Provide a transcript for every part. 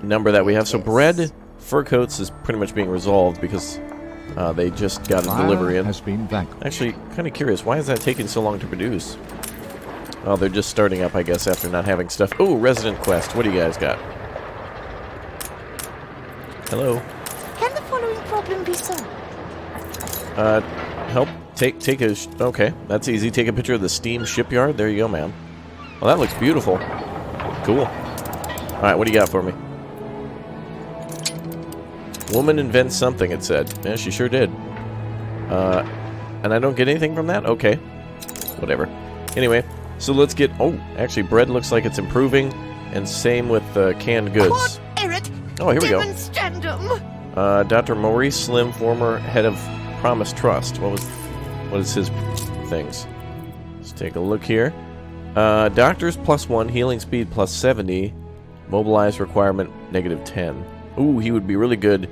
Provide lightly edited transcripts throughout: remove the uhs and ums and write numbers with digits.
number that we have. So bread, fur coats is pretty much being resolved because they just got a delivery in. Has been vanquished. Actually, kind of curious, why is that taking so long to produce? Oh, they're just starting up, I guess, after not having stuff. Oh, resident quest. What do you guys got? Hello. Can the following problem be solved? Help. Take a... okay, that's easy. Take a picture of the steam shipyard. There you go, man. Well, that looks beautiful. Cool. Alright, what do you got for me? Woman invents something, it said. Yeah, she sure did. And I don't get anything from that? Okay. Whatever. Anyway, so let's get... oh, actually, bread looks like it's improving. And same with canned goods. Oh, here we go. Dr. Maurice Slim, former head of Promise Trust. What is his things? Let's take a look here. Doctors +1, healing speed +70, mobilize requirement -10. Ooh, he would be really good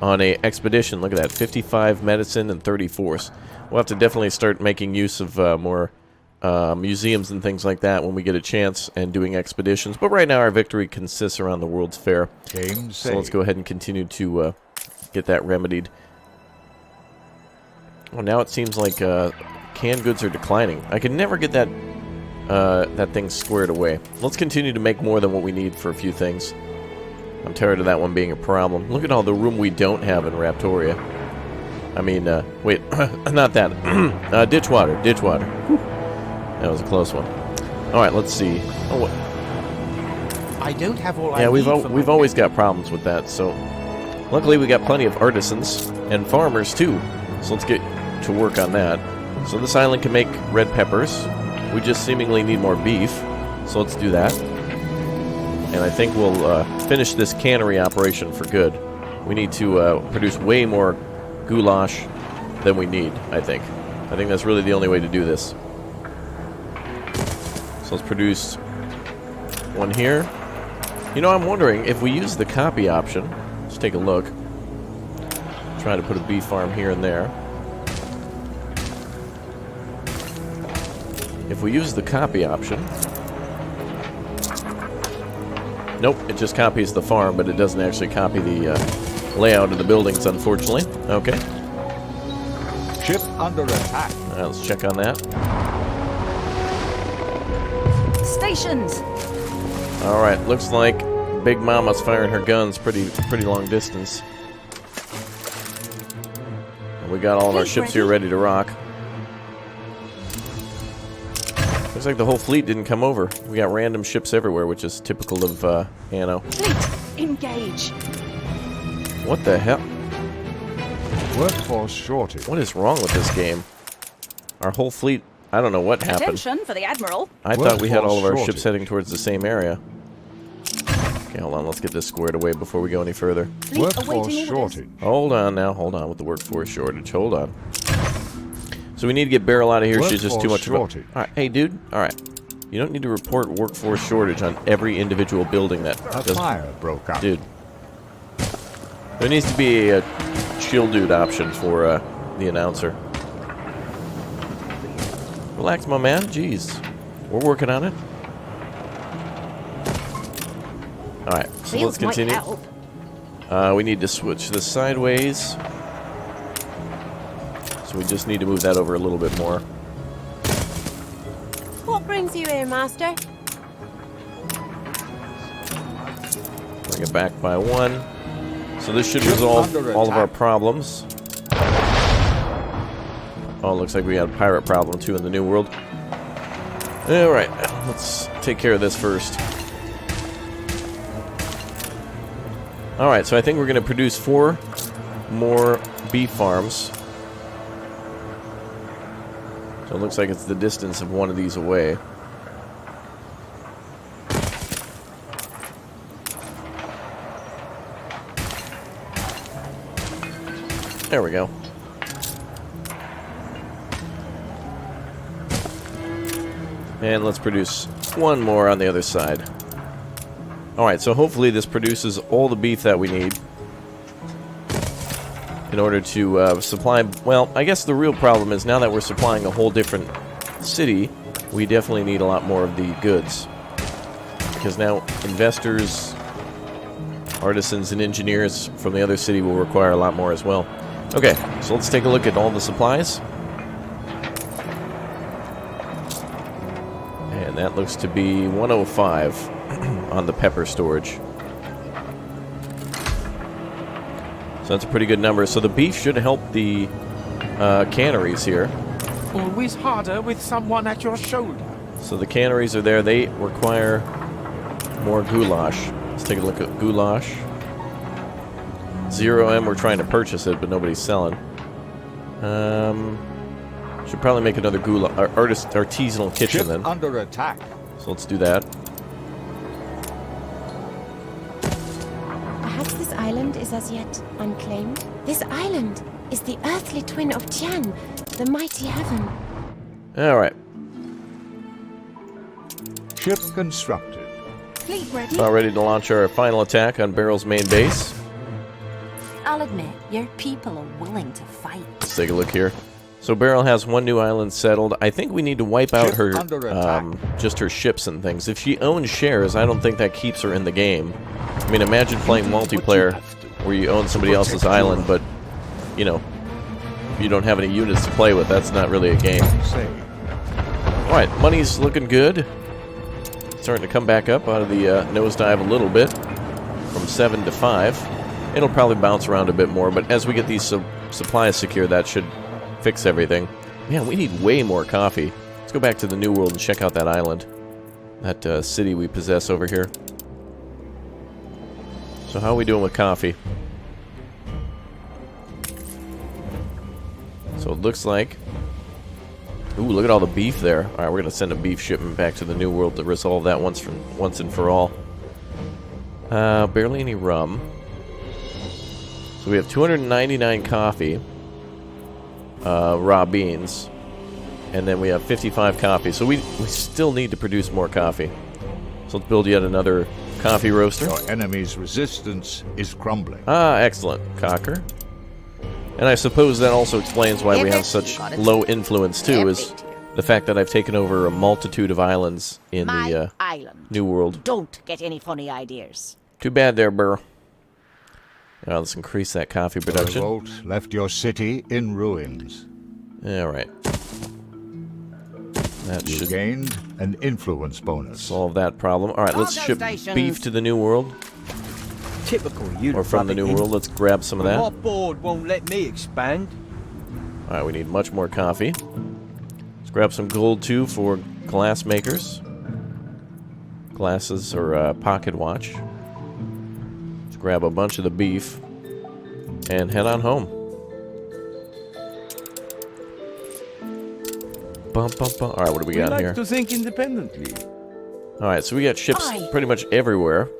on a expedition. Look at that, 55 medicine and 30 force. We'll have to definitely start making use of more museums and things like that when we get a chance and doing expeditions. But right now our victory consists around the World's Fair. So let's go ahead and continue to get that remedied. Well, now it seems like canned goods are declining. I can never get that that thing squared away. Let's continue to make more than what we need for a few things. I'm tired of that one being a problem. Look at all the room we don't have in Raptoria. I mean, wait, not that. Ditchwater. Whew. That was a close one. All right, let's see. Oh, what? I don't have all yeah, we've always got problems with that. So, luckily we got plenty of artisans and farmers too. So let's get to work on that. So this island can make red peppers. We just seemingly need more beef. So let's do that. And I think we'll finish this cannery operation for good. We need to produce way more goulash than we need, I think. I think that's really the only way to do this. So let's produce one here. You know, I'm wondering if we use the copy option. Let's take a look. Try to put a bee farm here and there. If we use the copy option... nope, it just copies the farm, but it doesn't actually copy the layout of the buildings, unfortunately. Okay. Ship under attack. Let's check on that. Stations. All right, looks like Big Mama's firing her guns pretty long distance. And we got all of our ships here ready to rock. Looks like the whole fleet didn't come over. We got random ships everywhere, which is typical of Anno. Fleet, engage. What the hell? Workforce shortage. What is wrong with this game? Our whole fleet, I don't know what happened. Attention for the Admiral. I thought we had all of our ships heading towards the same area. Okay, hold on, let's get this squared away before we go any further. Workforce shortage. Hold on now, hold on with the workforce shortage. Hold on. So we need to get Beryl out of here. She's just too much of a... Alright, hey dude, alright. You don't need to report workforce shortage on every individual building that... A fire broke out. Dude. There needs to be a chill dude option for the announcer. Relax, my man. Jeez. We're working on it. Alright, so let's continue. We need to switch this sideways. So we just need to move that over a little bit more. What brings you here, Master? Bring it back by 1. So this should resolve all of our problems. Oh, it looks like we got a pirate problem too in the New World. Alright, let's take care of this first. Alright, so I think we're going to produce 4 more beef farms. So it looks like it's the distance of one of these away. There we go. And let's produce 1 more on the other side. Alright, so hopefully this produces all the beef that we need in order to supply... Well, I guess the real problem is now that we're supplying a whole different city, we definitely need a lot more of the goods. Because now investors artisans and engineers from the other city will require a lot more as well. Okay, so let's take a look at all the supplies. And that looks to be 105 on the pepper storage. So that's a pretty good number. So the beef should help the canneries here. Always harder with someone at your shoulder. So the canneries are there. They require more goulash. Let's take a look at goulash. 0M, we're trying to purchase it, but nobody's selling. Should probably make another goulash, artisanal kitchen Ship then. under attack. So let's do that. Perhaps this island is as yet unclaimed. This island is the earthly twin of Tian, the mighty heaven. All right. Ship constructed. Fleet ready. About ready to launch our final attack on Beryl's main base. I'll admit, your people are willing to fight. Let's take a look here. So Beryl has one new island settled. I think we need to wipe out Ship her, under attack. just her ships and things. If she owns shares, I don't think that keeps her in the game. I mean, imagine playing multiplayer where you own somebody else's island, but, you know, you don't have any units to play with. That's not really a game. Say. All right, money's looking good. Starting to come back up out of the nosedive a little bit, from 7 to 5. It'll probably bounce around a bit more, but as we get these supplies secure, that should fix everything. Man, we need way more coffee. Let's go back to the New World and check out that island. That city we possess over here. So how are we doing with coffee? So it looks like... Ooh, look at all the beef there. Alright, we're going to send a beef shipment back to the New World to resolve that once and for all. Barely any rum. So we have 299 coffee. Raw beans. And then we have 55 coffee. So we still need to produce more coffee. So let's build yet another coffee roaster. Your enemy's resistance is crumbling. Ah, excellent. Cocker. And I suppose that also explains why we have such low influence, too, is the fact that I've taken over a multitude of islands in the island. New World. Don't get any funny ideas. Too bad there, Beryl. Now let's increase that coffee The production. revolt left your city in ruins. Alright. That You should gained an influence bonus. solve that problem. Alright, let's ship stations. beef to the New World. Typical you. Or from the New World. Let's grab some of My that. board won't let me expand. Alright, we need much more coffee. Let's grab some gold, too, for glass makers. Glasses or pocket watch. Let's grab a bunch of the beef and head on home. Bum, bum, bum. Alright, what do we got like here? to think independently. Alright, so we got ships pretty much everywhere.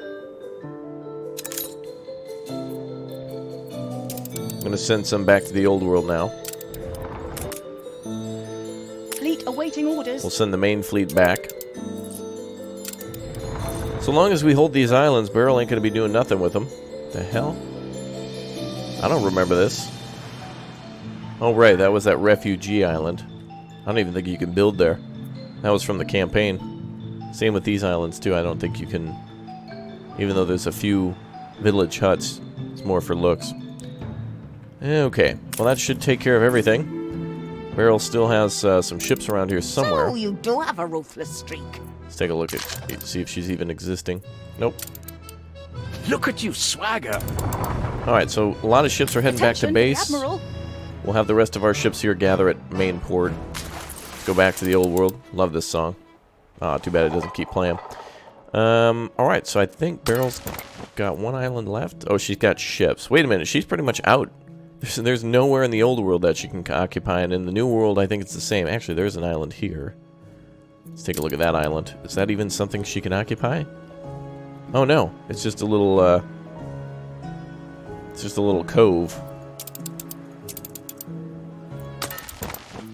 I'm going to send some back to the old world now. Fleet awaiting orders. We'll send the main fleet back. So long as we hold these islands, Beryl ain't going to be doing nothing with them. The hell? I don't remember this. Oh, right, that was that refugee island. I don't even think you can build there. That was from the campaign. Same with these islands, too. I don't think you can... Even though there's a few village huts, it's more for looks. Okay, well that should take care of everything. Beryl still has some ships around here somewhere. So you do have a ruthless streak. Let's take a look at see if she's even existing. Nope. Look at you swagger. Alright, so a lot of ships are heading back to Attention, base. Admiral. We'll have the rest of our ships here gather at main port. Go back to the old world. Love this song. Ah, too bad it doesn't keep playing. Alright, so I think Beryl's got one island left. Oh, she's got ships. Wait a minute, she's pretty much out. There's nowhere in the old world that she can occupy, and in the new world, I think it's the same. Actually, there's an island here. Let's take a look at that island. Is that even something she can occupy? Oh no, it's just a little, it's just a little cove.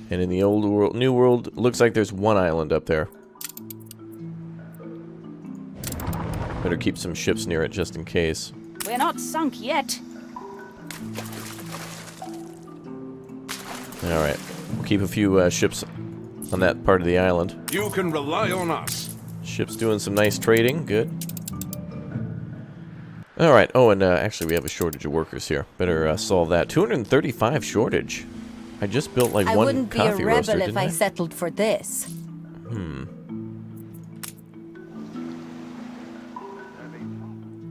And in the old world, new world, it looks like there's one island up there. Better keep some ships near it just in case. We're not sunk yet. Alright, we'll keep a few ships on that part of the island. You can rely on us. Ships doing some nice trading, good. Alright, oh, and actually we have a shortage of workers here. Better solve that. 235 shortage. I just built like I one wouldn't be a coffee roaster, rebel if didn't I I? settled for this.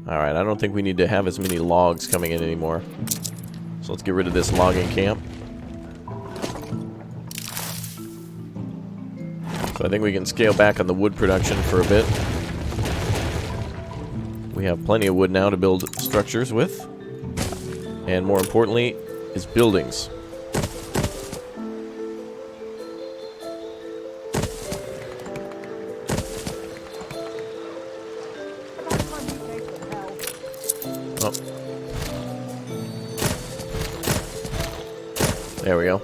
Alright, I don't think we need to have as many logs coming in anymore. So let's get rid of this logging camp. So I think we can scale back on the wood production for a bit. We have plenty of wood now to build structures with. And more importantly, is buildings. Oh. There we go.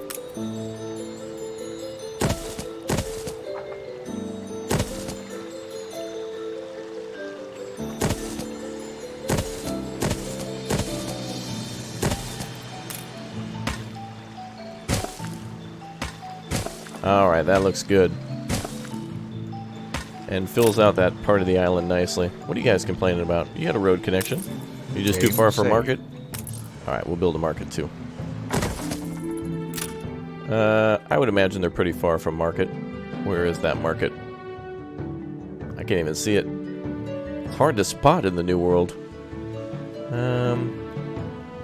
Alright, that looks good. And fills out that part of the island nicely. What are you guys complaining about? You got a road connection? You just too far for market? Alright, we'll build a market too. I would imagine they're pretty far from market. Where is that market? I can't even see it. It's hard to spot in the New World.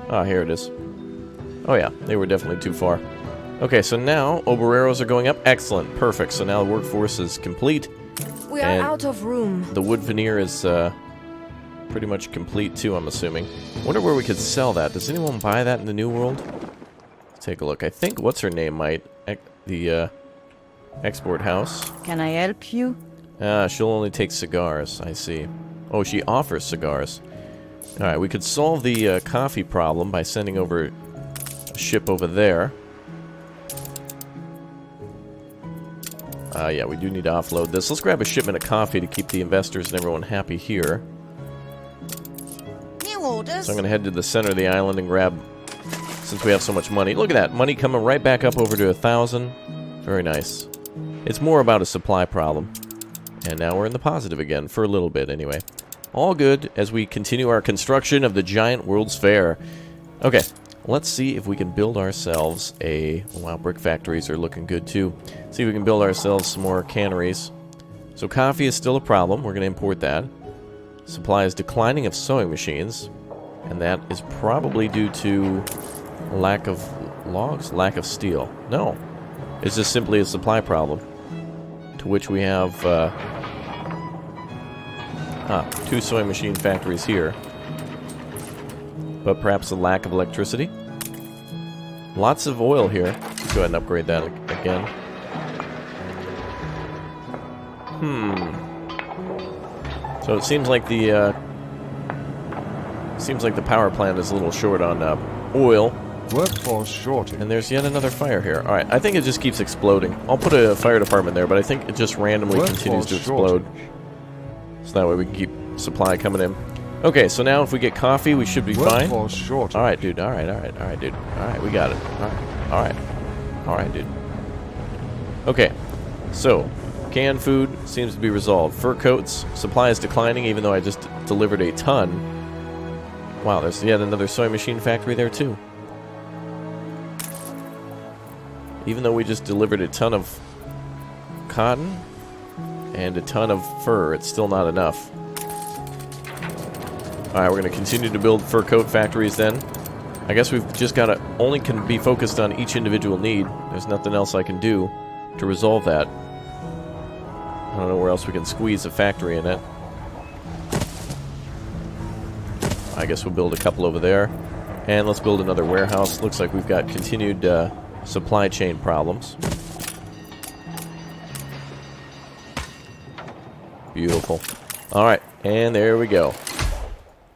Ah, here it is. Oh yeah, they were definitely too far. Okay, so now obereros are going up. Excellent, perfect. So now the workforce is complete. We are out of room. The wood veneer is pretty much complete too, I'm assuming. Wonder where we could sell that. Does anyone buy that in the New World? Let's take a look. I think what's her name might. The export house. Can I help you? She'll only take cigars. I see. Oh, she offers cigars. All right, we could solve the coffee problem by sending over a ship over there. Yeah, we do need to offload this. Let's grab a shipment of coffee to keep the investors and everyone happy here. New orders. So I'm going to head to the center of the island and grab, since we have so much money. Look at that, money coming right back up over to 1,000. Very nice. It's more about a supply problem. And now we're in the positive again, for a little bit anyway. All good as we continue our construction of the giant World's Fair. Okay, let's see if we can build ourselves a... Wow, brick factories are looking good too. See if we can build ourselves some more canneries. So coffee is still a problem. We're going to import that. Supply is declining of sewing machines. And that is probably due to lack of logs, lack of steel. No, it's just simply a supply problem. To which we have 2 sewing machine factories here. But perhaps a lack of electricity. Lots of oil here. Let's go ahead and upgrade that again. So it seems like the power plant is a little short on oil. Workforce shortage. And there's yet another fire here. Alright, I think it just keeps exploding. I'll put a fire department there, but I think it just randomly continues to explode. So that way we can keep supply coming in. Okay, so now if we get coffee, we should be fine. Alright, dude. Alright, dude. Alright, we got it. Alright, dude. Okay, so canned food seems to be resolved. Fur coats, supply is declining even though I just delivered a ton. Wow, there's yet another sewing machine factory there too. Even though we just delivered a ton of cotton and a ton of fur, it's still not enough. Alright, we're going to continue to build fur coat factories then. I guess we've just got to only can be focused on each individual need. There's nothing else I can do to resolve that. I don't know where else we can squeeze a factory in it. I guess we'll build a couple over there. And let's build another warehouse. Looks like we've got continued supply chain problems. Beautiful. Alright, and there we go.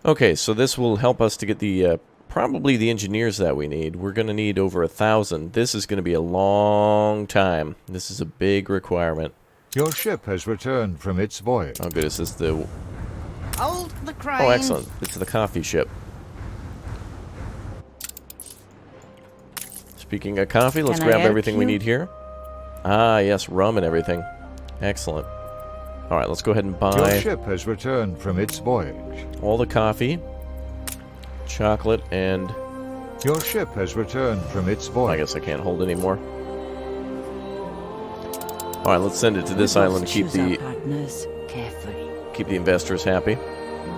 Okay, so this will help us to get the probably the engineers that we need. We're going to need over 1,000. This is going to be a long time. This is a big requirement. Your ship has returned from its voyage. Oh, good. Is this the... Hold the crane. Oh, excellent. It's the coffee ship. Speaking of coffee, let's grab everything we need here. Ah, yes, rum and everything. Excellent. All right, let's go ahead and buy... Your ship has returned from its voyage. all the coffee. chocolate, and Your ship has returned from its I voyage. guess I can't hold anymore. Alright, let's send it to this island to keep Choose our the partners carefully. investors happy.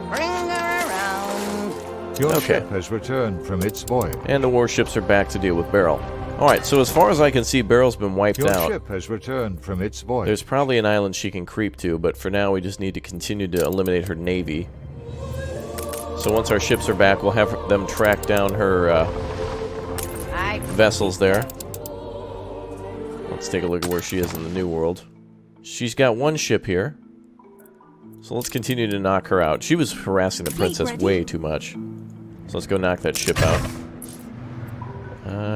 Bring her around. Your Okay. ship has returned from its voyage. And the warships are back to deal with Beryl. Alright, so as far as I can see, Beryl's been wiped Your out. ship has returned from its voyage. There's probably an island she can creep to, but for now we just need to continue to eliminate her navy. So once our ships are back, we'll have them track down her vessels there. Let's take a look at where she is in the New World. She's got one ship here. So let's continue to knock her out. She was harassing the princess way too much. So let's go knock that ship out.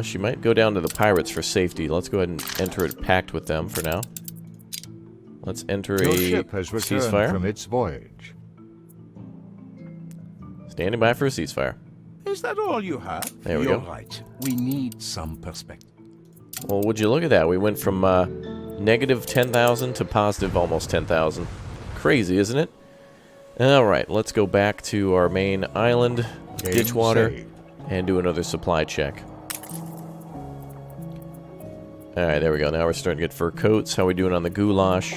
She might go down to the pirates for safety. Let's go ahead and enter a pact with them for now. Let's enter Your a ship has returned ceasefire. from its voyage. Standing by for a ceasefire. Is that all you have? There we You're go. right. We need some perspective. Well, would you look at that? We went from negative 10,000 to positive almost 10,000. Crazy, isn't it? Alright, let's go back to our main island, Game Ditchwater, saved. and do another supply check. Alright, there we go. Now we're starting to get fur coats. How we doing on the goulash?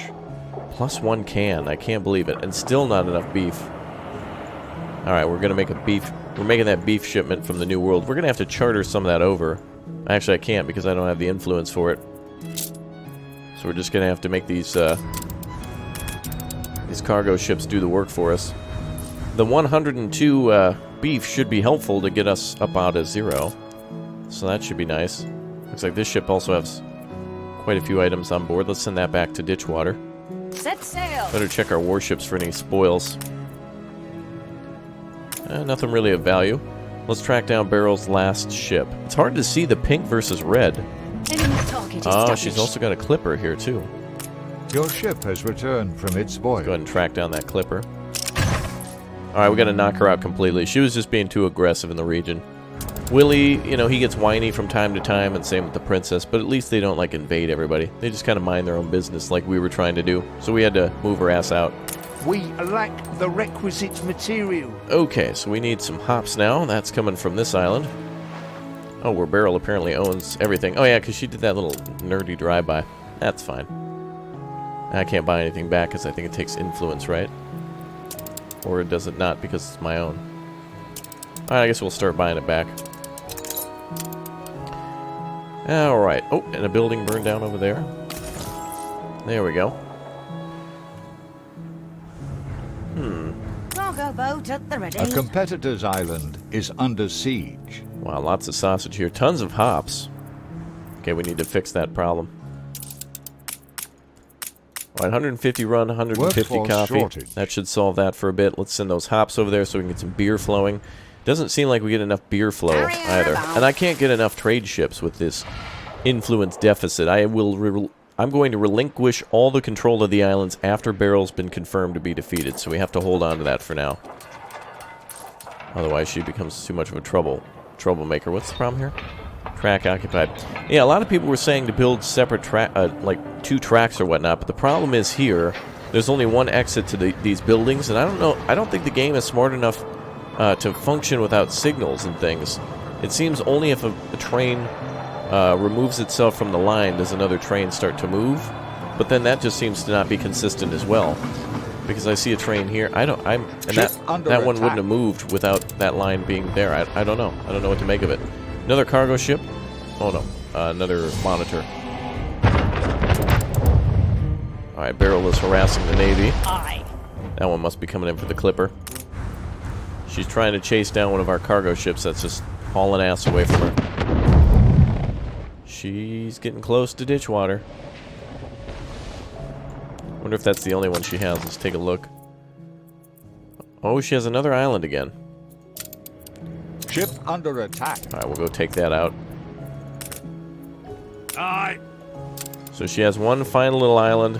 +1 can. I can't believe it. And still not enough beef. Alright, we're gonna make a beef. We're making that beef shipment from the New World. We're gonna have to charter some of that over. Actually, I can't because I don't have the influence for it. So we're just gonna have to make these cargo ships do the work for us. The 102 beef should be helpful to get us up out of 0. So that should be nice. Looks like this ship also has quite a few items on board. Let's send that back to Ditchwater. Set sail. Better check our warships for any spoils. Nothing really of value. Let's track down Beryl's last ship. It's hard to see the pink versus red. Enemy target Oh, established. she's also got a clipper here too. Your ship has returned from its voyage. Go ahead and track down that clipper. Alright, we gotta knock her out completely. She was just being too aggressive in the region. Willie, you know, he gets whiny from time to time, and same with the princess, but at least they don't, like, invade everybody. They just kind of mind their own business like we were trying to do. So we had to move her ass out. We lack the requisite material. Okay, so we need some hops now. That's coming from this island. Oh, where Beryl apparently owns everything. Oh yeah, because she did that little nerdy drive-by. That's fine. I can't buy anything back because I think it takes influence, right? Or does it not because it's my own? Alright, I guess we'll start buying it back. Alright. Oh, and a building burned down over there. There we go. Cargo boat at the ready. A competitor's island is under siege. Wow, lots of sausage here. Tons of hops. Okay, we need to fix that problem. Alright, 150 run, 150 Workforce coffee. shortage. That should solve that for a bit. Let's send those hops over there so we can get some beer flowing. Doesn't seem like we get enough beer flow Carry on either. about. And I can't get enough trade ships with this influence deficit. I'm going to relinquish all the control of the islands after Beryl's been confirmed to be defeated. So we have to hold on to that for now. Otherwise she becomes too much of a troublemaker. What's the problem here? Track occupied. Yeah, a lot of people were saying to build separate like 2 tracks or whatnot, but the problem is here, there's only one exit to these buildings, and I don't know, I don't think the game is smart enough to function without signals and things. It seems only if a train removes itself from the line does another train start to move, but then that just seems to not be consistent as well. Because I see a train here, that one wouldn't have moved without that line being there. I don't know. I don't know what to make of it. Another cargo ship? Oh no, another monitor. Alright, Beryl is harassing the Navy. Aye. That one must be coming in for the clipper. She's trying to chase down one of our cargo ships that's just hauling ass away from her. She's getting close to Ditchwater. Wonder if that's the only one she has. Let's take a look. Oh, she has another island again. Ship under attack. Alright, we'll go take that out. Aye. So she has one final little island.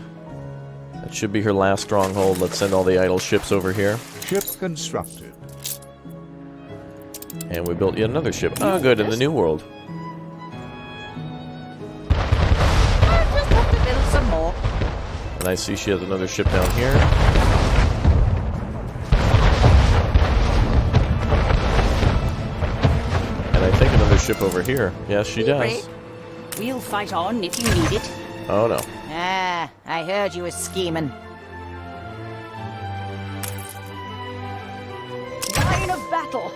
That should be her last stronghold. Let's send all the idle ships over here. Ship constructed. And we built yet another ship. Oh, good, in the New World. Just have to build some more. And I see she has another ship down here. ship over here. Yes, she does. We'll fight on if you need it. Oh, no. Ah, I heard you was scheming. Line of battle.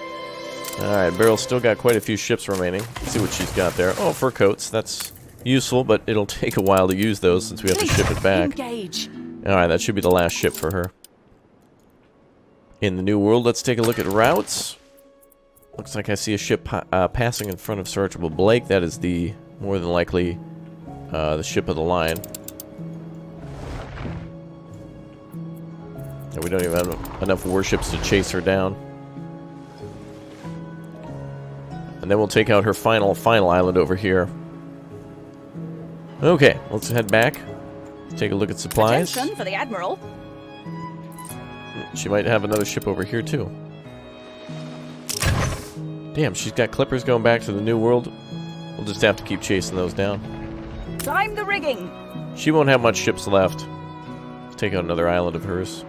Alright, Beryl's still got quite a few ships remaining. Let's see what she's got there. Oh, fur coats. That's useful, but it'll take a while to use those since we have to ship it back. Engage. Alright, that should be the last ship for her. In the New World, let's take a look at routes. Looks like I see a ship passing in front of Sergeant Blake. That is the, more than likely, the ship of the line. And we don't even have enough warships to chase her down. And then we'll take out her final island over here. Okay, let's head back. Take a look at supplies. Attention for the Admiral. She might have another ship over here, too. Damn, she's got clippers going back to the New World. We'll just have to keep chasing those down. Climb the rigging. She won't have much ships left. Let's take out another island of hers.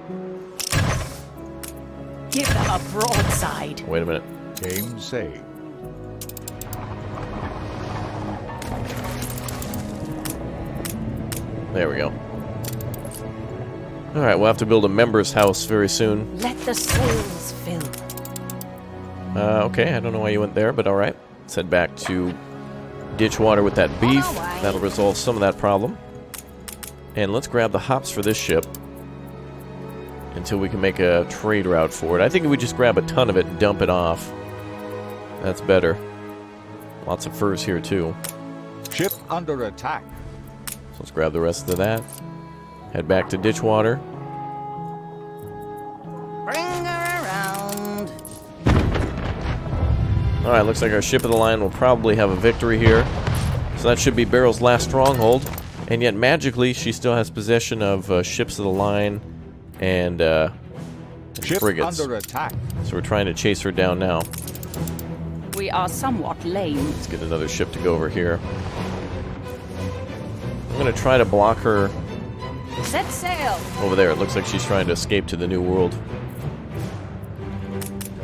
Give them a broadside. Wait a minute. Game saved. There we go. Alright, we'll have to build a member's house very soon. Let the sails fill. Okay, I don't know why you went there, but alright. Let's head back to Ditchwater with that beef. That'll resolve some of that problem. And let's grab the hops for this ship until we can make a trade route for it. I think if we just grab a ton of it and dump it off, that's better. Lots of furs here, too. Ship under attack. So let's grab the rest of that. Head back to Ditchwater. Bring her around. Alright, looks like our ship of the line will probably have a victory here. So that should be Beryl's last stronghold. And yet, magically, she still has possession of ships of the line and Ship frigates. under attack. So we're trying to chase her down now. We are somewhat lame. Let's get another ship to go over here. I'm going to try to block her Set sail. over there. It looks like she's trying to escape to the New World.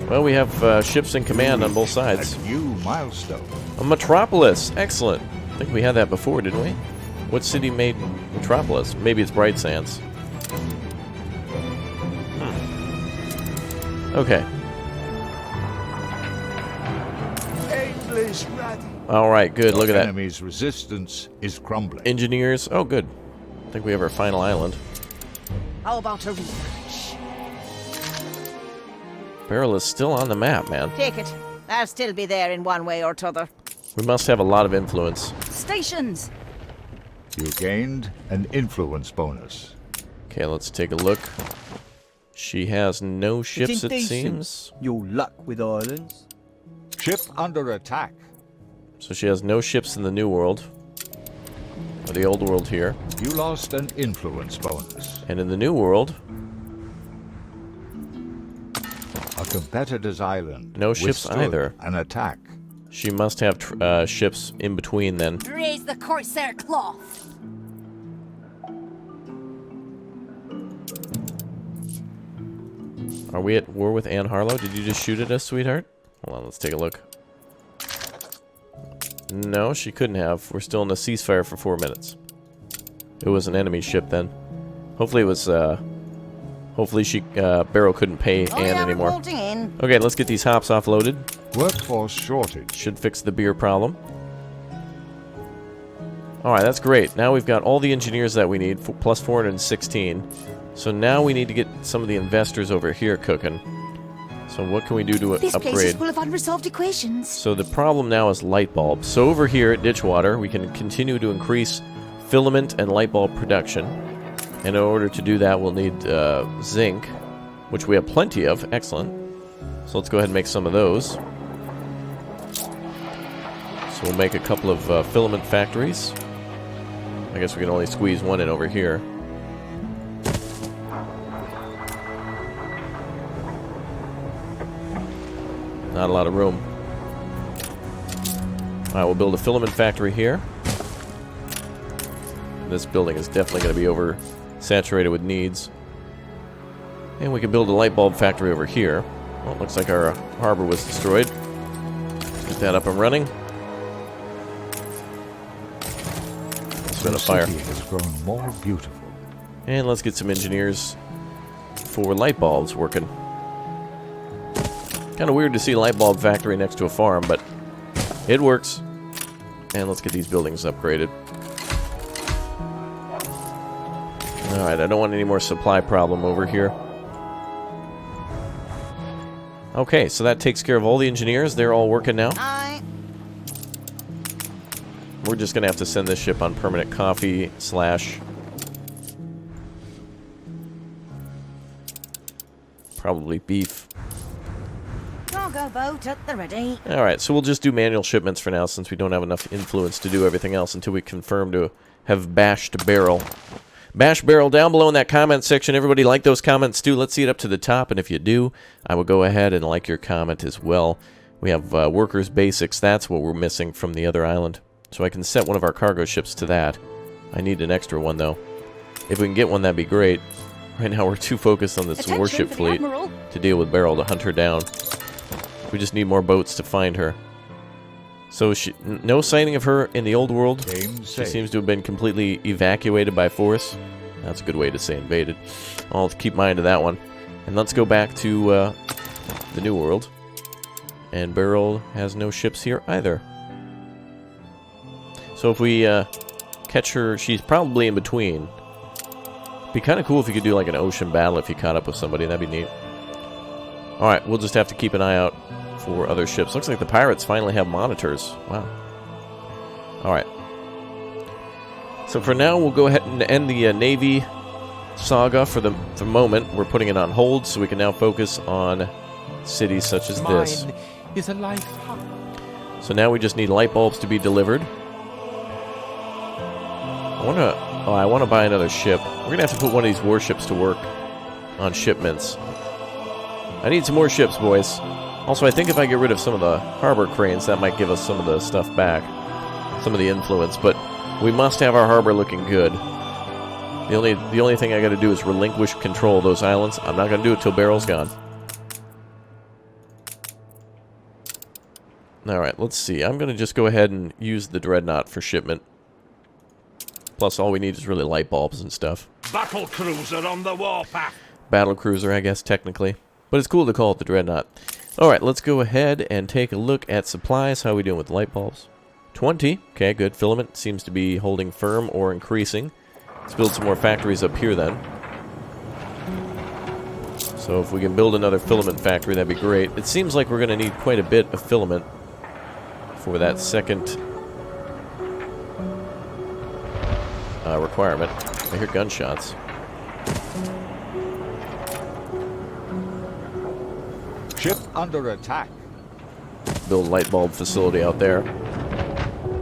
Well, we have ships in command on both sides. A new milestone. A Metropolis! Excellent. I think we had that before, didn't we? What city made Metropolis? Maybe it's Bright Sands. Okay. English ready. Alright, good. Look at that. Enemy's resistance is crumbling. Engineers. Oh, good. I think we have our final island. How about a refresh? Beryl is still on the map, man. Take it. I'll still be there in one way or t'other. We must have a lot of influence. Stations. You gained an influence bonus. Okay, let's take a look. She has no ships, it seems. Your luck with islands. Ship under attack. So she has no ships in the New World. Or the Old World here. You lost an influence bonus. And in the New World, A competitor's island. no ships withstood either. An attack. She must have ships in between then. Raise the corsair cloth. Are we at war with Anne Harlow? Did you just shoot at us, sweetheart? Hold on, let's take a look. No, she couldn't have. We're still in a ceasefire for 4 minutes. It was an enemy ship then. Hopefully it was, hopefully Beryl couldn't pay Anne anymore. Bolting in. Okay, let's get these hops offloaded. Workforce shortage. Should fix the beer problem. Alright, that's great. Now we've got all the engineers that we need, plus 416. So now we need to get some of the investors over here cooking. So what can we do to This place is upgrade? full of unresolved equations. So the problem now is light bulbs. So over here at Ditchwater, we can continue to increase filament and light bulb production. And in order to do that, we'll need zinc, which we have plenty of. Excellent. So let's go ahead and make some of those. So we'll make a couple of filament factories. I guess we can only squeeze one in over here. Not a lot of room. Alright, we'll build a filament factory here. This building is definitely going to be oversaturated with needs. And we can build a light bulb factory over here. Well, it looks like our harbor was destroyed. Let's get that up and running. been a fire. The city has grown more beautiful. And let's get some engineers for light bulbs working. Kind of weird to see a light bulb factory next to a farm, but it works. And let's get these buildings upgraded. Alright, I don't want any more supply problem over here. Okay, so that takes care of all the engineers. They're all working now. Aye. We're just going to have to send this ship on permanent coffee / probably beef. Cargo boat at the ready. Alright, so we'll just do manual shipments for now since we don't have enough influence to do everything else until we confirm to have bashed Beryl. Bash Beryl down below in that comment section. Everybody like those comments too. Let's see it up to the top, and if you do, I will go ahead and like your comment as well. We have workers basics. That's what we're missing from the other island. So I can set one of our cargo ships to that. I need an extra one though. If we can get one, that'd be great. Right now we're too focused on this Attention warship for the fleet Admiral. to deal with Beryl to hunt her down. We just need more boats to find her. So no sighting of her in the old world. She seems to have been completely evacuated by force. That's a good way to say invaded. I'll keep mind of that one. And let's go back to the new world. And Beryl has no ships here either. So if we catch her, she's probably in between. Be kind of cool if you could do like an ocean battle if you caught up with somebody. That'd be neat. Alright, we'll just have to keep an eye out for other ships. Looks like the pirates finally have monitors. Wow. Alright. So for now, we'll go ahead and end the Navy saga for the moment. We're putting it on hold so we can now focus on cities such as this. Mine is a life hub. So now we just need light bulbs to be delivered. I want to buy another ship. We're going to have to put one of these warships to work on shipments. I need some more ships, boys. Also, I think if I get rid of some of the harbor cranes, that might give us some of the stuff back. Some of the influence, but we must have our harbor looking good. The only thing I got to do is relinquish control of those islands. I'm not going to do it till Beryl's gone. Alright, let's see. I'm going to just go ahead and use the Dreadnought for shipment. Plus, all we need is really light bulbs and stuff. Battle cruiser on the warpath. Battle cruiser, I guess, technically. But it's cool to call it the Dreadnought. Alright, let's go ahead and take a look at supplies. How are we doing with light bulbs? 20. Okay, good. Filament seems to be holding firm or increasing. Let's build some more factories up here then. So if we can build another filament factory, that'd be great. It seems like we're going to need quite a bit of filament for that second requirement. I hear gunshots. Ship under attack. Build a light bulb facility out there.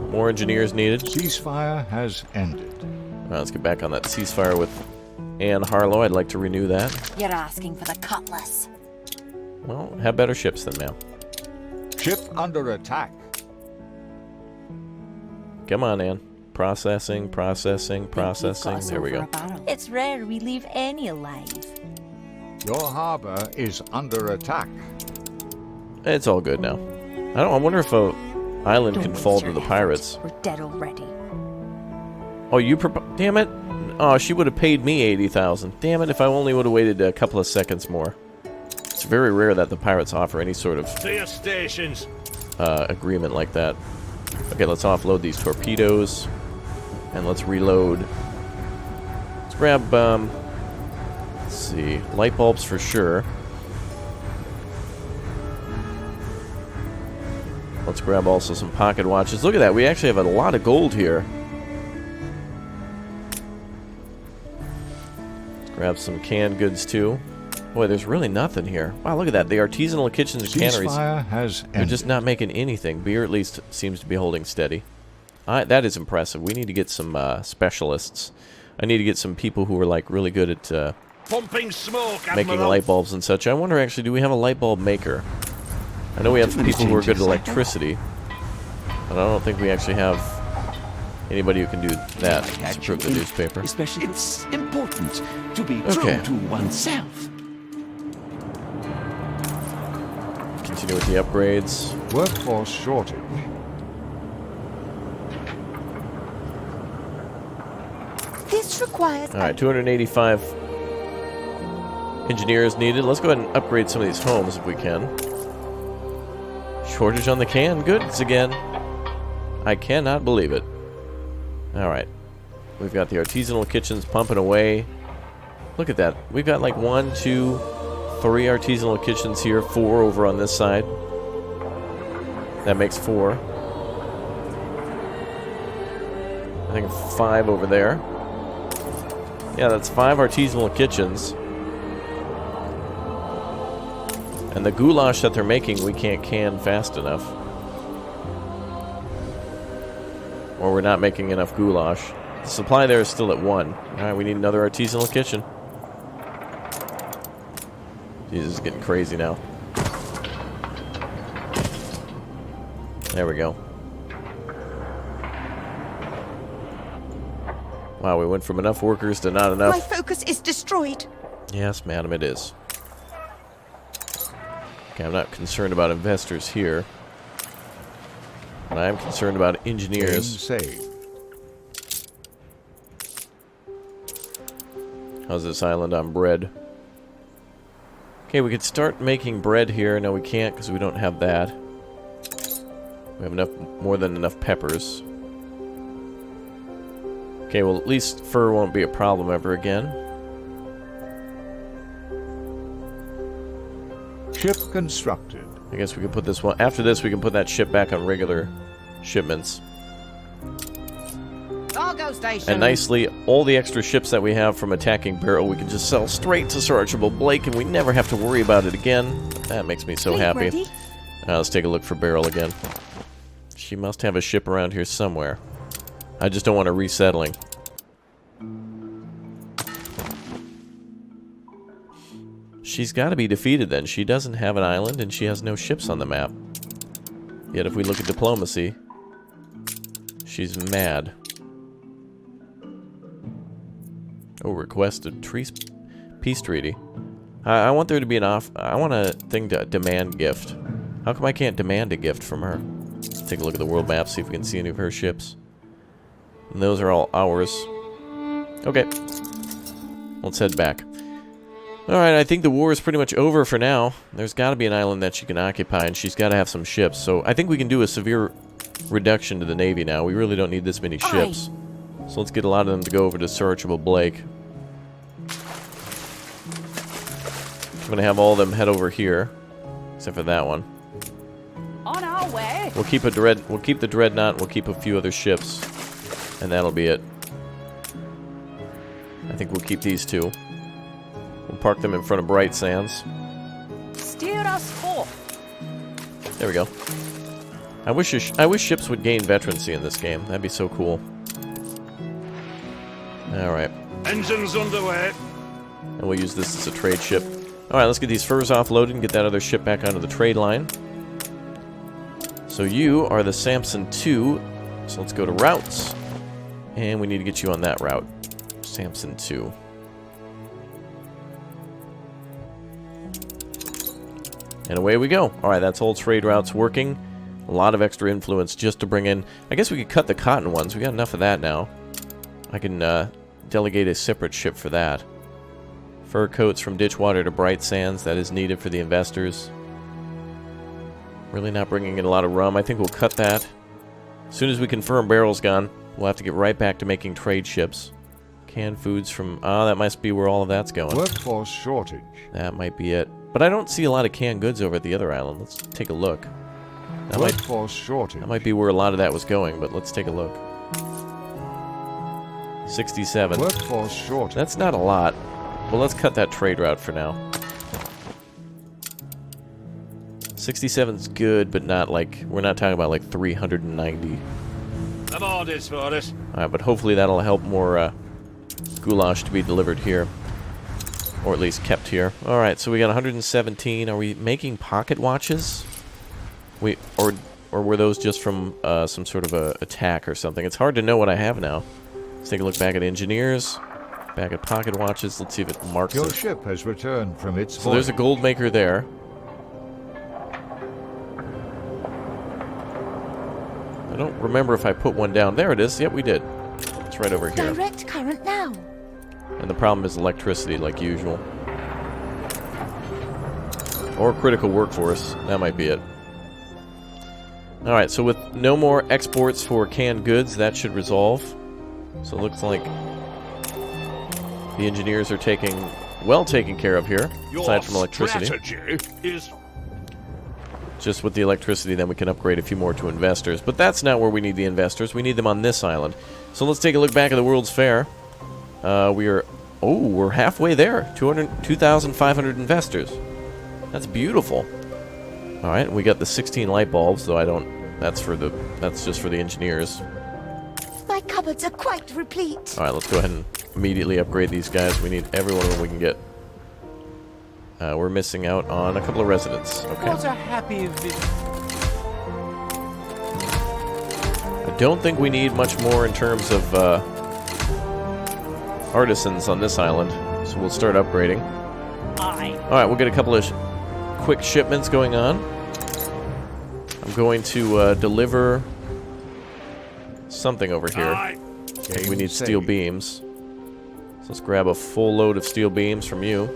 More engineers needed. Ceasefire has ended. Alright, let's get back on that ceasefire with Anne Harlow. I'd like to renew that. You're asking for the cutlass. Well, have better ships than now. Ship under attack. Come on, Anne. Processing, processing, processing. There we go. It's rare we leave any alive. Your harbor is under attack. It's all good now. I wonder if a island can fall to the pirates. We're dead already. Oh, damn it. Oh, she would have paid me 80,000. Damn it, if I only would have waited a couple of seconds more. It's very rare that the pirates offer any sort of To your stations. agreement like that. Okay, let's offload these torpedoes. And let's reload. Let's grab, let's see, light bulbs for sure. Let's grab also some pocket watches. Look at that, we actually have a lot of gold here. Let's grab some canned goods too. Boy, there's really nothing here. Wow, look at that. The artisanal kitchens and canneries. Ceasefire has They're ended. just not making anything. Beer at least seems to be holding steady. That is impressive. We need to get some specialists. I need to get some people who are like really good at Pumping smoke, making Admiral. light bulbs and such. I wonder actually, do we have a light bulb maker? I know we have people who are good at electricity, but I don't think we actually have anybody who can do that. Let's prove the newspaper. Especially, it's important to be Okay. true to oneself. Continue with the upgrades. Workforce shortage. This requires... Alright, 285 engineers needed. Let's go ahead and upgrade some of these homes if we can. Shortage on the canned goods again. I cannot believe it. Alright. We've got the artisanal kitchens pumping away. Look at that. We've got like 1, 2, 3 artisanal kitchens here. 4 over on this side. That makes 4. I think 5 over there. Yeah, that's 5 artisanal kitchens. And the goulash that they're making, we can't can fast enough. Or we're not making enough goulash. The supply there is still at 1. Alright, we need another artisanal kitchen. Jesus, is getting crazy now. There we go. Wow, we went from enough workers to not enough. My focus is destroyed. Yes, madam, it is. Okay, I'm not concerned about investors here. But I am concerned about engineers. Save. How's this island on bread? Okay, we could start making bread here. No, we can't because we don't have that. We have enough, more than enough peppers. Okay, well at least fur won't be a problem ever again. Ship constructed. I guess we can put this one... After this, we can put that ship back on regular shipments. Cargo station. And nicely, all the extra ships that we have from attacking Beryl, we can just sell straight to Sir Archibald Blake, and we never have to worry about it again. That makes me so happy. Let's take a look for Beryl again. She must have a ship around here somewhere. I just don't want her resettling. She's got to be defeated then. She doesn't have an island and she has no ships on the map. Yet if we look at diplomacy, she's mad. Oh, requested peace treaty. I want there to be an I want a thing to demand gift. How come I can't demand a gift from her? Let's take a look at the world map, see if we can see any of her ships. And those are all ours. Okay. Let's head back. Alright, I think the war is pretty much over for now. There's got to be an island that she can occupy, and she's got to have some ships. So I think we can do a severe reduction to the Navy now. We really don't need this many ships. So let's get a lot of them to go over to Sir Archibald Blake. I'm going to have all of them head over here. Except for that one. On our way. We'll keep the Dreadnought, we'll keep a few other ships. And that'll be it. I think we'll keep these two. We'll park them in front of Bright Sands. Steer us forth. There we go. I wish ships would gain veterancy in this game. That'd be so cool. Alright. Engines underway. And we'll use this as a trade ship. Alright, let's get these furs offloaded and get that other ship back onto the trade line. So you are the Samson 2. So let's go to routes. And we need to get you on that route. Samson 2. And away we go. Alright, that's all trade routes working. A lot of extra influence just to bring in... I guess we could cut the cotton ones. We got enough of that now. I can delegate a separate ship for that. Fur coats from Ditchwater to Bright Sands. That is needed for the investors. Really not bringing in a lot of rum. I think we'll cut that. As soon as we confirm Beryl's gone, we'll have to get right back to making trade ships. Canned foods from... that must be where all of that's going. Workforce shortage. That might be it. But I don't see a lot of canned goods over at the other island. Let's take a look. Workforce shortage. That might be where a lot of that was going, but let's take a look. 67. Workforce shortage. That's not a lot. Well, let's cut that trade route for now. 67's good, but not like... We're not talking about like 390. The orders for us. Alright, but hopefully that'll help more goulash to be delivered here. Or at least kept here. Alright, so we got 117. Are we making pocket watches? Or were those just from some sort of a attack or something? It's hard to know what I have now. Let's take a look back at engineers. Back at pocket watches. Let's see if it marks Your it. ship has returned from its So there's a gold maker there. I don't remember if I put one down. There it is. Yep, we did. Let's It's right over here. Direct current now. And the problem is electricity, like usual. Or critical workforce. That might be it. Alright, so with no more exports for canned goods, that should resolve. So it looks like the engineers are well taken care of here, aside from electricity. Is Just with the electricity, then we can upgrade a few more to investors. But that's not where we need the investors. We need them on this island. So let's take a look back at the World's Fair. We're halfway there. 2,500 investors. That's beautiful. All right, we got the 16 light bulbs, though that's just for the engineers. My cupboards are quite replete. All right, let's go ahead and immediately upgrade these guys. We need every one of them we can get. We're missing out on a couple of residents. Okay. What a happy visit. I don't think we need much more in terms of artisans on this island, so we'll start upgrading. Aye. Alright, we'll get a couple of quick shipments going on. I'm going to deliver something over here. I think we need steel beams. So let's grab a full load of steel beams from you.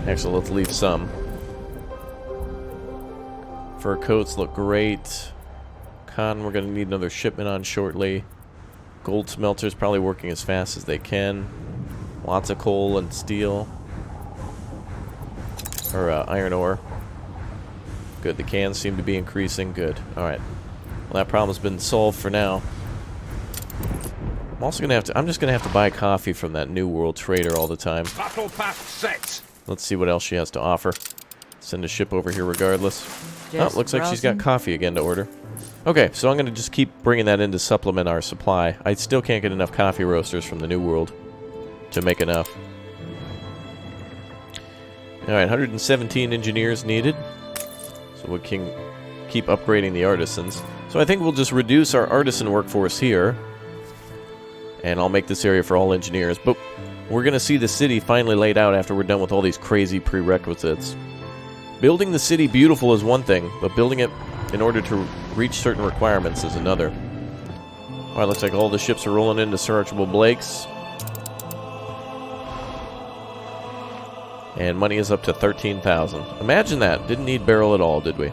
Actually, let's leave some. Fur coats look great. Cotton, we're going to need another shipment on shortly. Gold smelters probably working as fast as they can. Lots of coal and steel. Or iron ore. Good, the cans seem to be increasing. Good, alright. Well, that problem's been solved for now. I'm just going to have to buy coffee from that New World trader all the time. battle path set. Let's see what else she has to offer. Send a ship over here regardless. Just looks like she's got browsing. coffee again to order. Okay, so I'm going to just keep bringing that in to supplement our supply. I still can't get enough coffee roasters from the New World to make enough. Alright, 117 engineers needed. So we can keep upgrading the artisans. So I think we'll just reduce our artisan workforce here. And I'll make this area for all engineers. But we're going to see the city finally laid out after we're done with all these crazy prerequisites. Building the city beautiful is one thing, but building it in order to reach certain requirements is another. Alright, looks like all the ships are rolling into Sir Archibald Blake's. And money is up to 13,000. Imagine that. Didn't need Beryl at all, did we?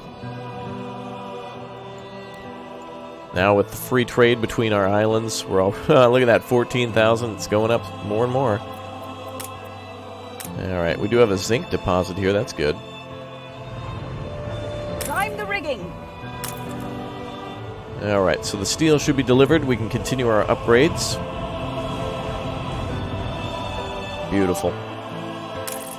Now with the free trade between our islands, we're all... look at that, 14,000. It's going up more and more. Alright, we do have a zinc deposit here. That's good. Climb the rigging. Alright, so the steel should be delivered. We can continue our upgrades. Beautiful.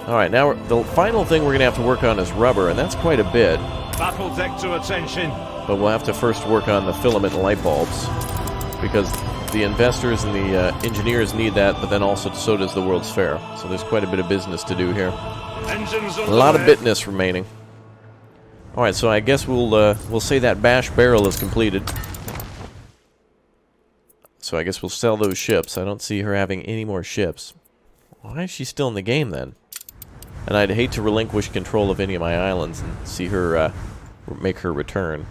Alright, now the final thing we're going to have to work on is rubber, and that's quite a bit. Battle deck to attention. But we'll have to first work on the filament light bulbs, because the investors and the engineers need that, but then also so does the World's Fair. So there's quite a bit of business to do here. Engines A lot of bitness remaining. Alright, so I guess we'll say that Bash Beryl is completed. So I guess we'll sell those ships. I don't see her having any more ships. Why is she still in the game then? And I'd hate to relinquish control of any of my islands and see her make her return.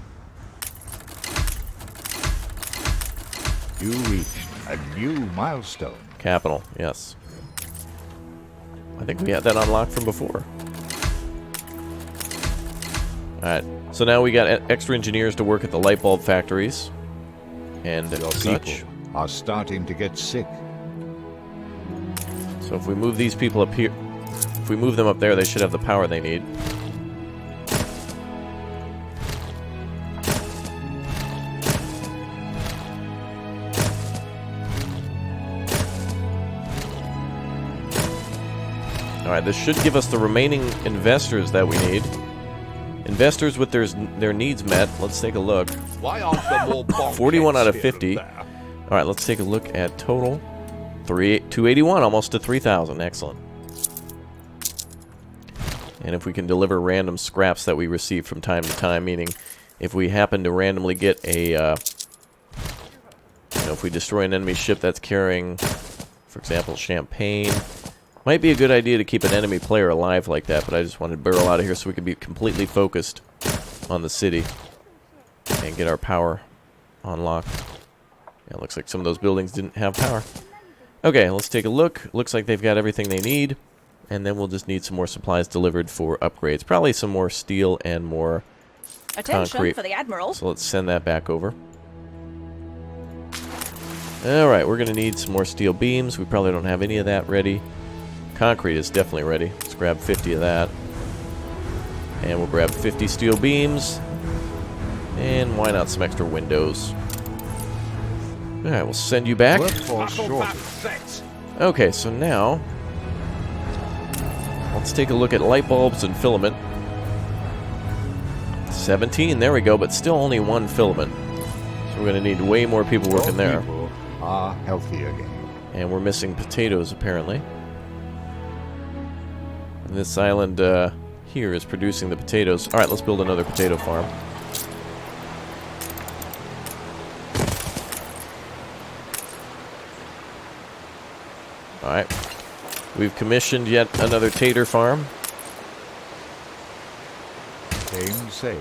You reached a new milestone. Capital, yes. I think we had that unlocked from before. Alright, so now we got extra engineers to work at the light bulb factories. And Your such. people are starting to get sick. So if we move these people up here, if we move them up there, they should have the power they need. Alright, this should give us the remaining investors that we need. Investors with their needs met. Let's take a look. Why aren't there more bombs 41 out of here 50. and there? Alright, let's take a look at total. 281, almost to 3,000. Excellent. And if we can deliver random scraps that we receive from time to time, meaning if we happen to randomly get a, if we destroy an enemy ship that's carrying, for example, champagne, might be a good idea to keep an enemy player alive like that, but I just wanted Beryl out of here so we could be completely focused on the city and get our power on lock. Yeah, looks like some of those buildings didn't have power. Okay, let's take a look. Looks like they've got everything they need. And then we'll just need some more supplies delivered for upgrades. Probably some more steel and more Attention concrete. for the Admiral. So let's send that back over. Alright, we're going to need some more steel beams. We probably don't have any of that ready. Concrete is definitely ready. Let's grab 50 of that. And we'll grab 50 steel beams. And why not some extra windows? Alright, we'll send you back. Workforce Battle shortage. pack set. Okay, so now let's take a look at light bulbs and filament. 17, there we go, but still only one filament. So we're going to need way more people working there. People are healthy again. And we're missing potatoes, apparently. And this island here is producing the potatoes. Alright, let's build another potato farm. Alright. We've commissioned yet another tater farm. Game saved.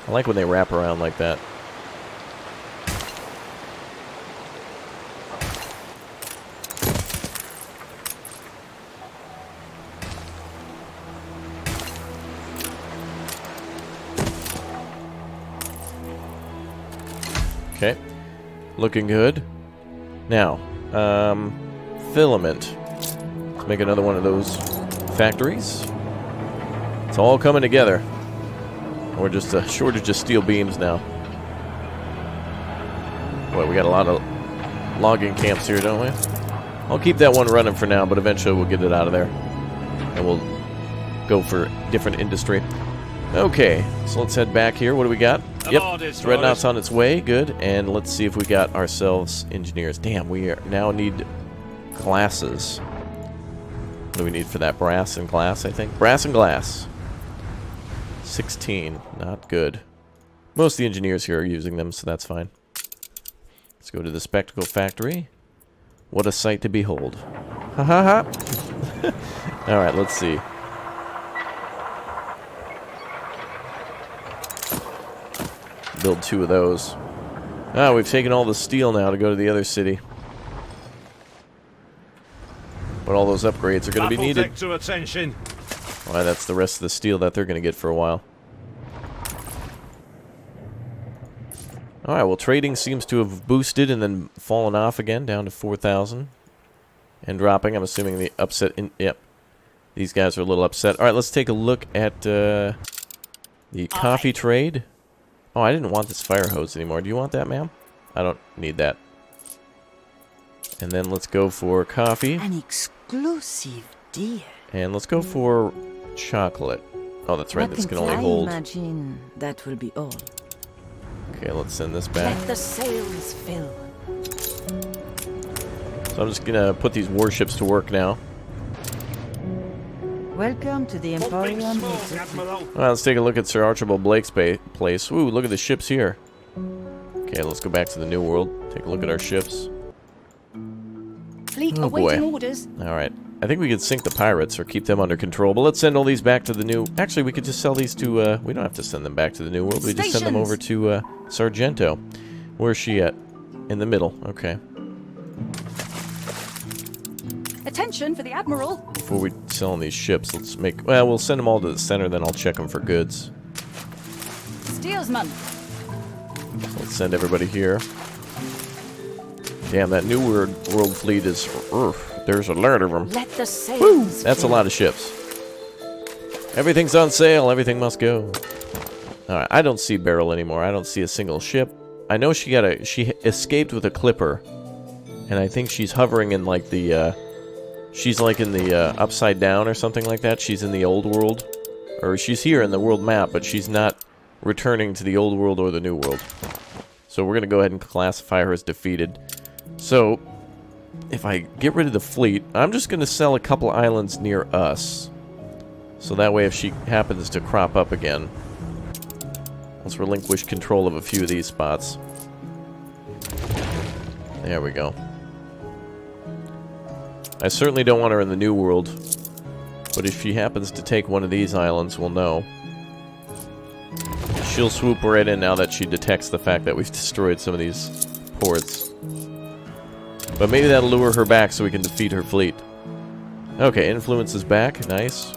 I like when they wrap around like that. Okay. Looking good. Now, filament. Let's make another one of those factories. It's all coming together. We're just a shortage of steel beams now. Boy, we got a lot of logging camps here, don't we? I'll keep that one running for now, but eventually we'll get it out of there. And we'll go for different industry. Okay, so let's head back here. What do we got? Yep, Dreadnought's on its way. Good. And let's see if we got ourselves engineers. Damn, we now need glasses. What do we need for that? Brass and glass, I think. Brass and glass. 16. Not good. Most of the engineers here are using them, so that's fine. Let's go to the spectacle factory. What a sight to behold. Ha ha ha. Alright, let's see. Build 2 of those. Ah, we've taken all the steel now to go to the other city. But all those upgrades are going to be needed. To attention. Why, that's the rest of the steel that they're going to get for a while. Alright, well, trading seems to have boosted and then fallen off again, down to 4,000. And dropping, I'm assuming the upset in... Yep. These guys are a little upset. Alright, let's take a look at the coffee trade. Oh, I didn't want this fire hose anymore. Do you want that, ma'am? I don't need that. And then let's go for coffee. An exclusive deal. And let's go for chocolate. Oh, that's right. This can only hold. I imagine that will be all. Okay, let's send this back. Let the sails fill. So I'm just going to put these warships to work now. Welcome to the Pumping Emporium. smoke, Admiral. Well, let's take a look at Sir Archibald Blake's place. Ooh, look at the ships here. Okay, let's go back to the New World. Take a look at our ships. Fleet Oh, boy. awaiting orders. Alright. I think we could sink the pirates or keep them under control. But let's send all these back to the new... Actually, we could just sell these to... we don't have to send them back to the New World. We just send them over to Sargento. Where's she at? In the middle. Okay. Attention for the Admiral. Before we sell these ships, let's make... Well, we'll send them all to the center, then I'll check them for goods. Steersman. Let's send everybody here. Damn, that New World fleet is... there's a lot of them. Let the sails Woo! That's a fill. lot of ships. Everything's on sale. Everything must go. Alright, I don't see Beryl anymore. I don't see a single ship. I know she escaped with a clipper. And I think she's hovering in like the, she's like in the, upside down or something like that. She's in the old world. Or she's here in the world map, but she's not returning to the old world or the new world. So we're going to go ahead and classify her as defeated. So, if I get rid of the fleet, I'm just going to sell a couple islands near us. So that way if she happens to crop up again, let's relinquish control of a few of these spots. There we go. I certainly don't want her in the New World, but if she happens to take one of these islands, we'll know. She'll swoop right in now that she detects the fact that we've destroyed some of these ports. But maybe that'll lure her back so we can defeat her fleet. Okay, influence is back. Nice.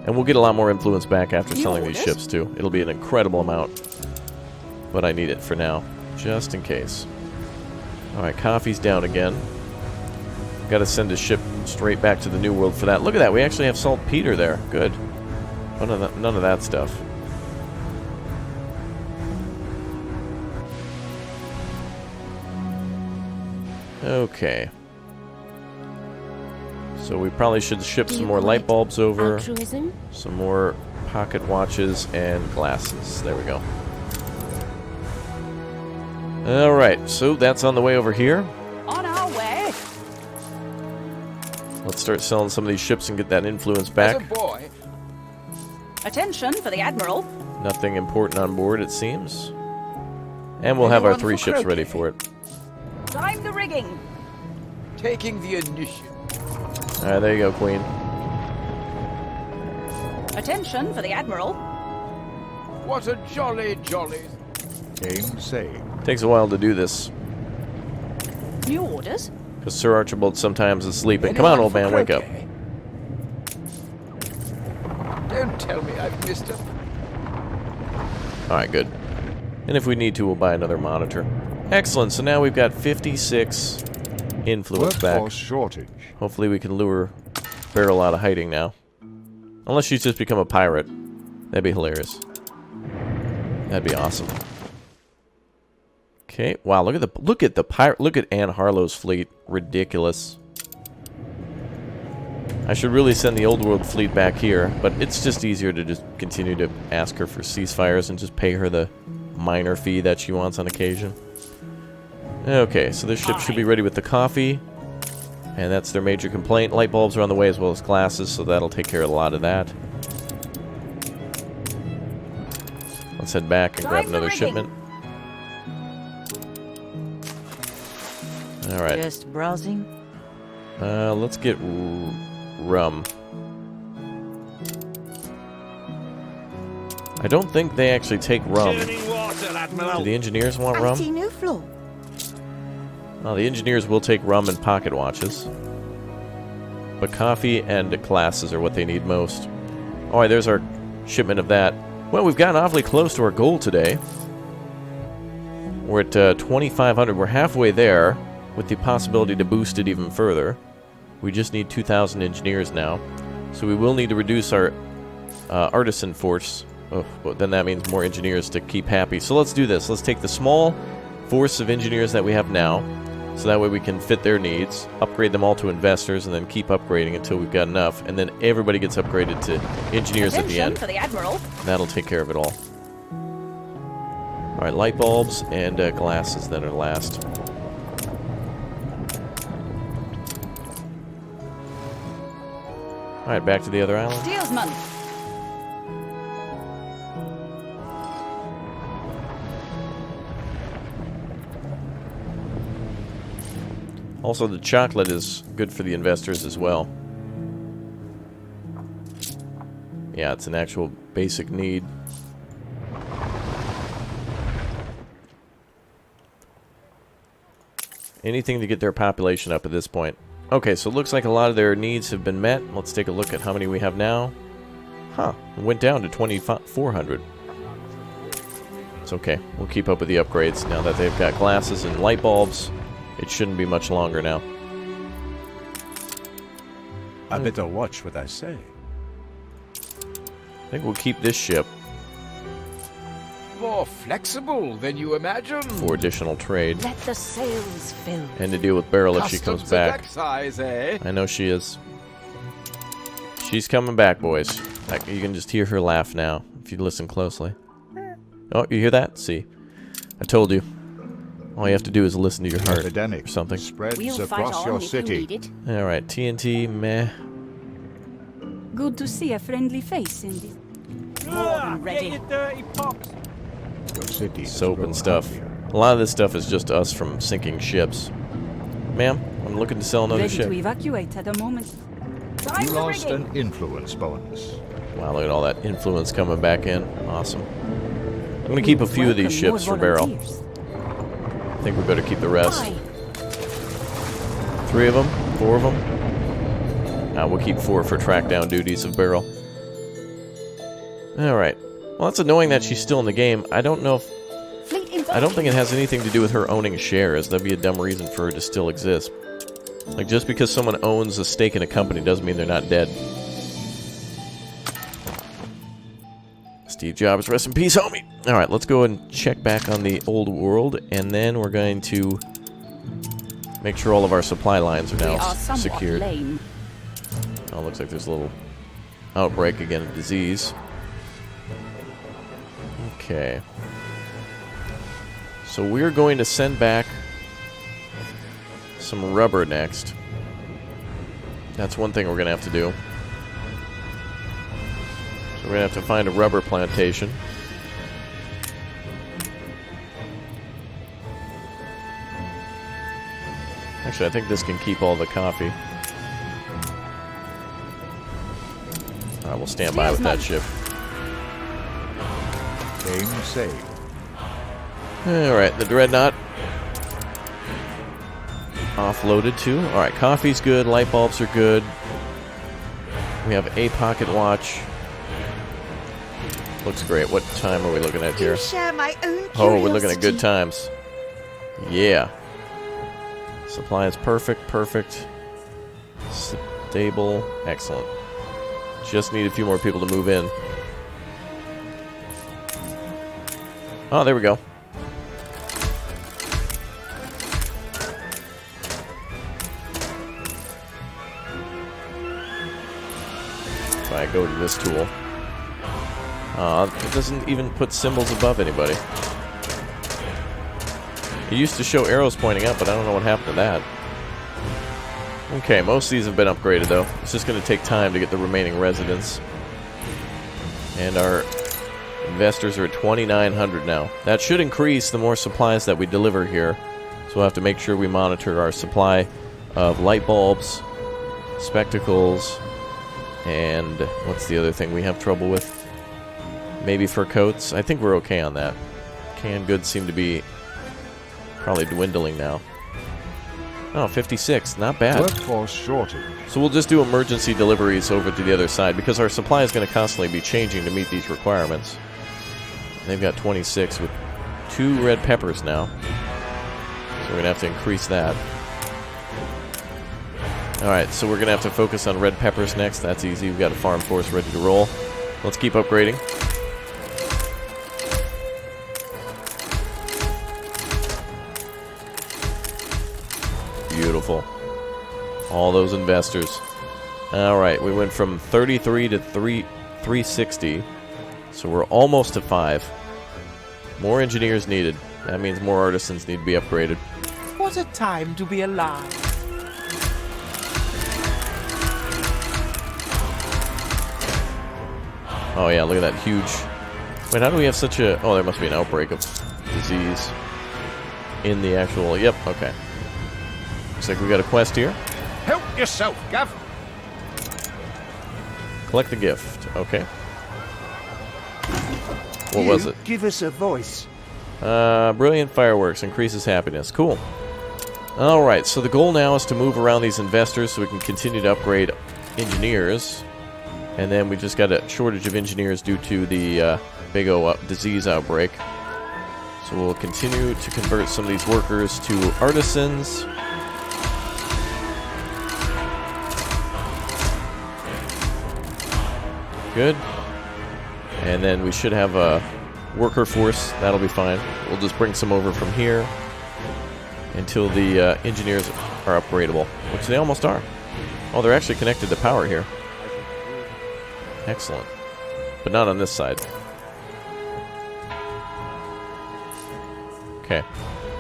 And we'll get a lot more influence back after selling these ships, too. It'll be an incredible amount. But I need it for now, just in case. Alright, coffee's down again. Gotta send a ship straight back to the New World for that. Look at that, we actually have saltpeter there. Good. None of that stuff. Okay. So we probably should ship some more light bulbs over. Altruism? Some more pocket watches and glasses. There we go. Alright, so that's on the way over here. On our way. Let's start selling some of these ships and get that influence back. As a boy, Attention for the Admiral. Nothing important on board, it seems. And we'll have our 3 ships ready for it. Time the rigging. taking the initiative. Alright, there you go, Queen. Attention for the Admiral. What a jolly, jolly... Game saved. Takes a while to do this, New orders. because Sir Archibald sometimes is sleeping. Come on, old man, wake up. Don't tell me I've missed it. Alright, good. And if we need to, we'll buy another monitor. Excellent, so now we've got 56 influence back. Workforce shortage. Hopefully we can lure Beryl out of hiding now. Unless she's just become a pirate. That'd be hilarious. That'd be awesome. Okay, wow, look at the pirate, look at Anne Harlow's fleet. Ridiculous. I should really send the old world fleet back here, but it's just easier to just continue to ask her for ceasefires and just pay her the minor fee that she wants on occasion. Okay, so this ship should be ready with the coffee. And that's their major complaint. Light bulbs are on the way as well as glasses, so that'll take care of a lot of that. Let's head back and grab another shipment. Alright. Just browsing. Let's get rum. I don't think they actually take rum. Churning water, Admiral. Do the engineers want rum? New floor. Well, the engineers will take rum and pocket watches. But coffee and glasses are what they need most. Alright, there's our shipment of that. Well, we've gotten awfully close to our goal today. We're at 2,500. We're halfway there, with the possibility to boost it even further. We just need 2,000 engineers now. So we will need to reduce our artisan force. Oh, but then that means more engineers to keep happy. So let's do this. Let's take the small force of engineers that we have now. So that way we can fit their needs, upgrade them all to investors, and then keep upgrading until we've got enough. And then everybody gets upgraded to engineers at the end. For the Admiral. That'll take care of it all. Alright, light bulbs and glasses that are last. Alright, back to the other island. Steelsman. Also, the chocolate is good for the investors as well. Yeah, it's an actual basic need. Anything to get their population up at this point. Okay, so it looks like a lot of their needs have been met. Let's take a look at how many we have now. Huh, it went down to 2,400. It's okay, we'll keep up with the upgrades now that they've got glasses and light bulbs. It shouldn't be much longer now. I better watch what I say. I think we'll keep this ship More flexible than you imagine. for additional trade. Let the sails fill. And to deal with Beryl if she comes Customs back. deck size, eh? I know she is. She's coming back, boys. You can just hear her laugh now, if you listen closely. Oh, you hear that? See. I told you. All you have to do is listen to your heart Epidemic or something. spreads We'll fight across on your if you city. need it. Alright, TNT, meh. Good to see a friendly face in this. Ready. Your city Soap grown and stuff. healthier. A lot of this stuff is just us from sinking ships. Ma'am, I'm looking to sell another Ready ship. to evacuate at the moment. Time You the lost rigging. an influence bonus. Wow, look at all that influence coming back in. Awesome. I'm going to keep a few of these Welcome ships more for Beryl. volunteers. I think we better keep the rest. Aye. 3 of them? 4 of them? We'll keep 4 for track down duties of Beryl. Alright. Well, it's annoying that she's still in the game. I don't know if... I don't think it has anything to do with her owning shares. That'd be a dumb reason for her to still exist. Like, just because someone owns a stake in a company doesn't mean they're not dead. Steve Jobs, rest in peace, homie! Alright, let's go and check back on the old world, and then we're going to make sure all of our supply lines are now secured. Lame. Oh, looks like there's a little outbreak again of disease. Okay. So we're going to send back some rubber next. That's one thing we're going to have to do. So we're going to have to find a rubber plantation. Actually, I think this can keep all the coffee. Alright, we'll stand by with that ship. Game saved. Alright, the Dreadnought. Offloaded too. Alright, coffee's good, light bulbs are good. We have a pocket watch. Looks great. What time are we looking at here? Share my own Oh, we're looking at good curiosity. times. Yeah. Supply is perfect, perfect. Stable, excellent. Just need a few more people to move in. Oh, there we go. If I go to this tool. It doesn't even put symbols above anybody. It used to show arrows pointing up, but I don't know what happened to that. Okay, most of these have been upgraded, though. It's just going to take time to get the remaining residents. And our investors are at 2,900 now. That should increase the more supplies that we deliver here. So we'll have to make sure we monitor our supply of light bulbs, spectacles, and what's the other thing we have trouble with? Maybe fur coats. I think we're okay on that. Canned goods seem to be probably dwindling now. Oh, 56. Not bad. Workforce shortage. So we'll just do emergency deliveries over to the other side because our supply is going to constantly be changing to meet these requirements. They've got 26 with 2 red peppers now. So we're going to have to increase that. Alright, so we're going to have to focus on red peppers next. That's easy. We've got a farm force ready to roll. Let's keep upgrading. Beautiful. All those investors. Alright, we went from 33 to 360. So we're almost to 5. More engineers needed. That means more artisans need to be upgraded. What a time to be alive. Oh yeah, look at that huge... Wait, how do we have such a... Oh, there must be an outbreak of disease in the actual... Yep, okay. Looks like we got a quest here. Help yourself, Gav. Collect the gift. Okay. What was it? Give us a voice. Brilliant fireworks. Increases happiness. Cool. Alright, so the goal now is to move around these investors so we can continue to upgrade engineers. And then we just got a shortage of engineers due to the big O disease outbreak. So we'll continue to convert some of these workers to artisans. Good. And then we should have a worker force. That'll be fine. We'll just bring some over from here until the engineers are upgradable, which they almost are. Oh, they're actually connected to power here. Excellent. But not on this side. Okay.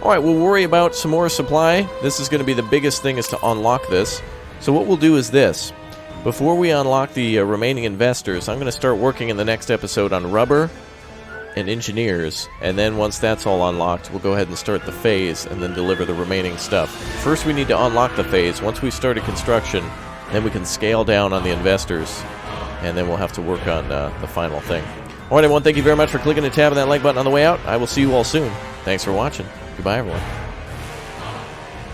Alright, we'll worry about some more supply. This is going to be the biggest thing, is to unlock this. So what we'll do is this. Before we unlock the remaining investors, I'm going to start working in the next episode on rubber and engineers. And then once that's all unlocked, we'll go ahead and start the phase and then deliver the remaining stuff. First we need to unlock the phase. Once we've started construction, then we can scale down on the investors. And then we'll have to work on the final thing. Alright everyone, thank you very much for clicking the tab on that like button on the way out. I will see you all soon. Thanks for watching. Goodbye everyone.